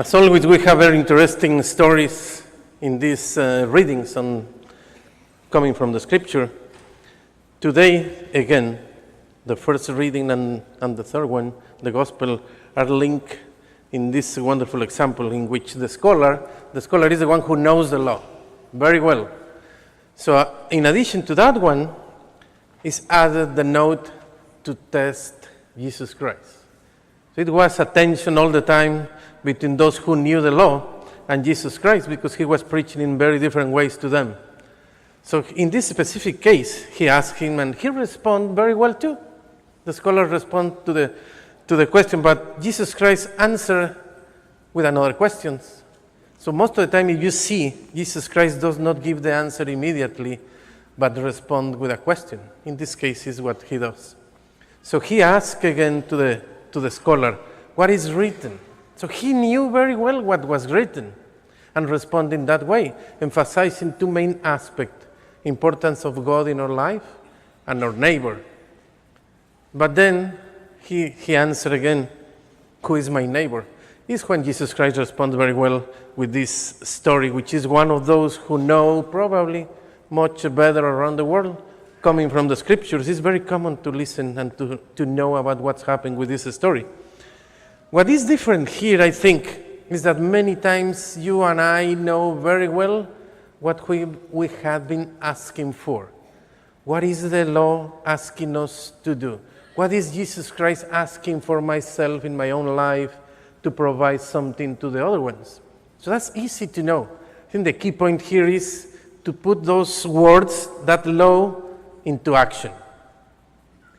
As always, we have very interesting stories in these readings coming from the Scripture. Today, again, the first reading and the third one, the Gospel, are linked in this wonderful example in which the scholar is the one who knows the law very well. So in addition to that one, is added the note to test Jesus Christ. So it was a tension all the time between those who knew the law and Jesus Christ, because he was preaching in very different ways to them. So in this specific case, he asked him, and he responded very well too. The scholar responded to the question, but Jesus Christ answered with another question. So most of the time, if you see, Jesus Christ does not give the answer immediately, but respond with a question. In this case, is what he does. So he asked again to the scholar, what is written? So he knew very well what was written and responded in that way, emphasizing two main aspects: importance of God in our life and our neighbor. But then he answered again, who is my neighbor? Is when Jesus Christ responds very well with this story, which is one of those who know probably much better around the world, coming from the Scriptures. It's very common to listen and to know about what's happening with this story. What is different here, I think, is that many times you and I know very well what we have been asking for. What is the law asking us to do? What is Jesus Christ asking for myself in my own life to provide something to the other ones? So that's easy to know. I think the key point here is to put those words, that law, into action.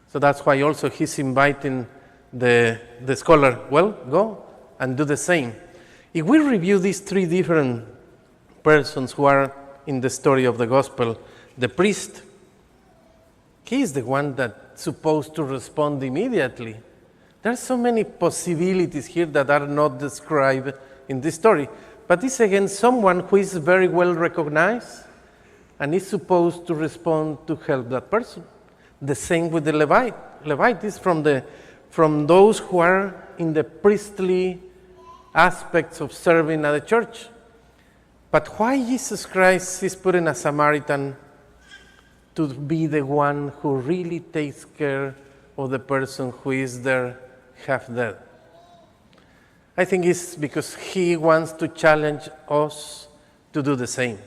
So that's why also he's inviting the scholar, well, go and do the same. If we review these three different persons who are in the story of the gospel, the priest, he is the one that's supposed to respond immediately. There are so many possibilities here that are not described in this story, but it's again someone who is very well recognized and is supposed to respond to help that person. The same with the Levite. Levite is from those who are in the priestly aspects of serving at the church. But why Jesus Christ is putting a Samaritan to be the one who really takes care of the person who is there half dead? I think it's because he wants to challenge us to do the same.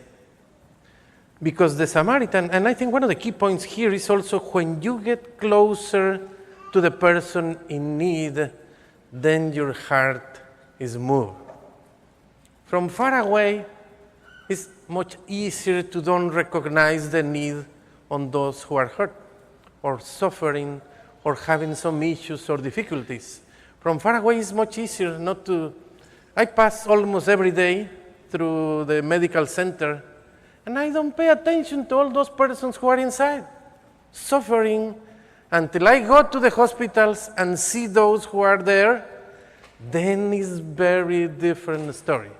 Because the Samaritan, and I think one of the key points here is also when you get closer to the person in need, then your heart is moved. From far away, it's much easier to don't recognize the need on those who are hurt or suffering or having some issues or difficulties. From far away, it's much easier not to. I pass almost every day through the medical center, and I don't pay attention to all those persons who are inside, suffering, until I go to the hospitals and see those who are there. Then it's very different story.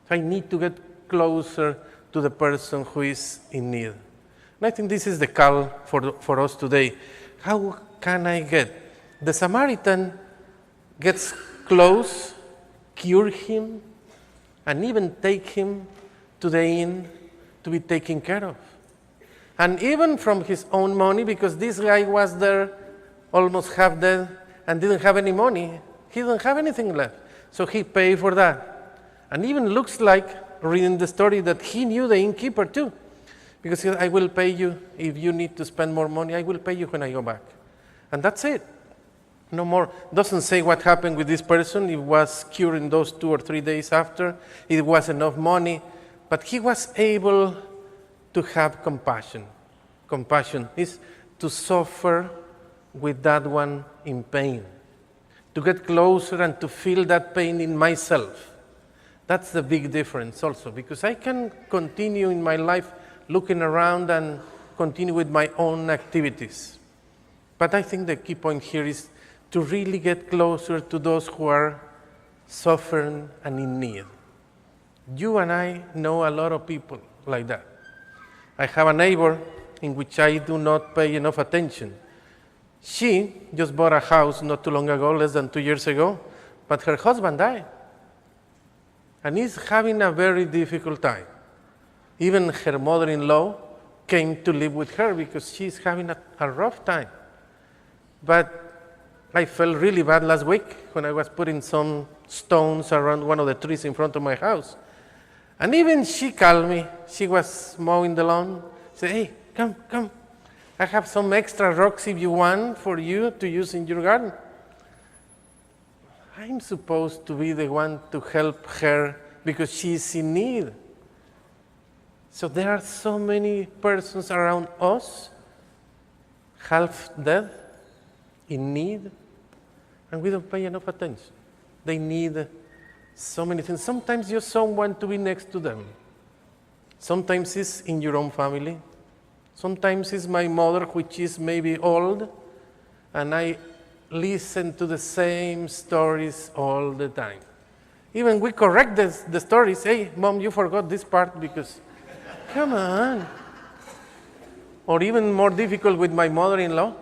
I need to get closer to the person who is in need. And I think this is the call for us today. How can I get? The Samaritan gets close, cure him, and even take him to the inn to be taken care of. And even from his own money, because this guy was there almost half dead and didn't have any money. He didn't have anything left. So he paid for that. And even looks like, reading the story, that he knew the innkeeper too. Because he said, I will pay you. If you need to spend more money, I will pay you when I go back. And that's it. No more. Doesn't say what happened with this person. It was cured in those 2 or 3 days after. It was enough money. But he was able to have compassion. Compassion is to suffer with that one in pain. To get closer and to feel that pain in myself. That's the big difference also, because I can continue in my life looking around and continue with my own activities. But I think the key point here is to really get closer to those who are suffering and in need. You and I know a lot of people like that. I have a neighbor in which I do not pay enough attention. She just bought a house not too long ago, less than 2 years ago, but her husband died. and is having a very difficult time. Even her mother-in-law came to live with her because she's having a rough time. But I felt really bad last week when I was putting some stones around one of the trees in front of my house. And even she called me. She was mowing the lawn. She said, hey, come. I have some extra rocks if you want for you to use in your garden. I'm supposed to be the one to help her because she's in need. So there are so many persons around us, half dead, in need, and we don't pay enough attention. They need so many things. Sometimes just someone to be next to them. Sometimes it's in your own family. Sometimes it's my mother, which is maybe old, and I listen to the same stories all the time. Even we correct the stories. Hey, Mom, you forgot this part because, come on. Or even more difficult with my mother-in-law.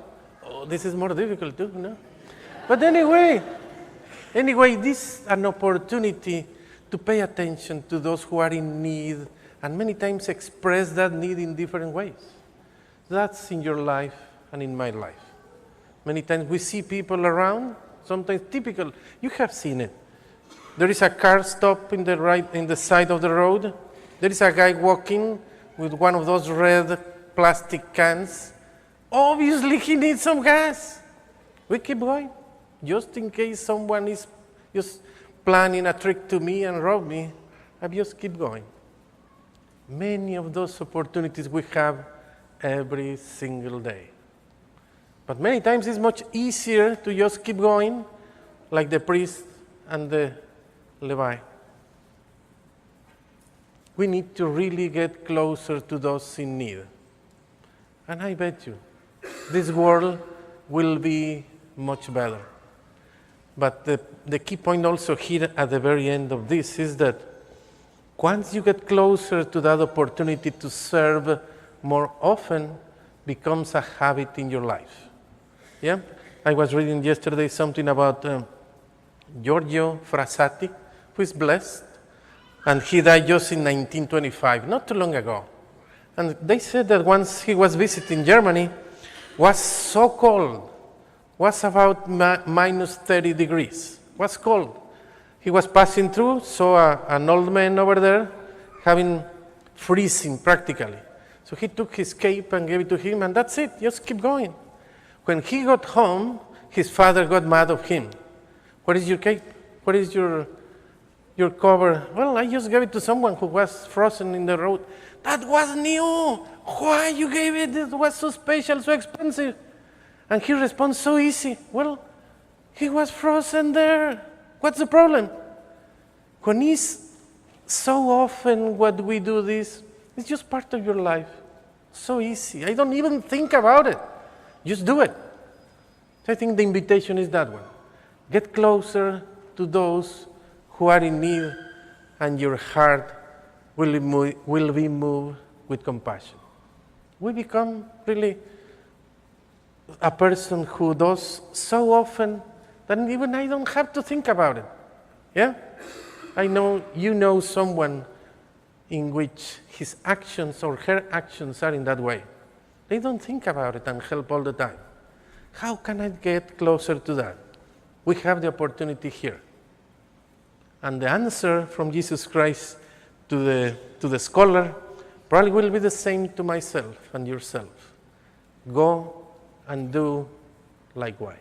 Oh, this is more difficult too, no? But anyway, this is an opportunity to pay attention to those who are in need and many times express that need in different ways. That's in your life and in my life. Many times we see people around, sometimes typical. You have seen it. There is a car stopped in the side of the road. There is a guy walking with one of those red plastic cans. Obviously, he needs some gas. We keep going, just in case someone is just planning a trick to me and rob me. I just keep going. Many of those opportunities we have every single day. But many times it's much easier to just keep going, like the priest and the Levi. We need to really get closer to those in need. And I bet you, this world will be much better. But the key point also here at the very end of this is that once you get closer to that opportunity to serve more often, becomes a habit in your life. Yeah? I was reading yesterday something about Giorgio Frassati, who is blessed, and he died just in 1925, not too long ago. And they said that once he was visiting Germany, was so cold, was about minus 30 degrees, was cold. He was passing through, saw an old man over there having freezing practically. So he took his cape and gave it to him, and that's it, just keep going. When he got home, his father got mad of him. Where is your cape? Where is your cover? Well, I just gave it to someone who was frozen in the road. That was new. Why you gave it? It was so special, so expensive. And he responds so easy. Well, he was frozen there. What's the problem? When it's so often what we do this, it's just part of your life. So easy. I don't even think about it. Just do it. I think the invitation is that one. Get closer to those who are in need, and your heart will be moved with compassion. We become really a person who does so often that even I don't have to think about it. Yeah? I know you know someone in which his actions or her actions are in that way. They don't think about it and help all the time. How can I get closer to that? We have the opportunity here. And the answer from Jesus Christ to the scholar probably will be the same to myself and yourself. Go and do likewise.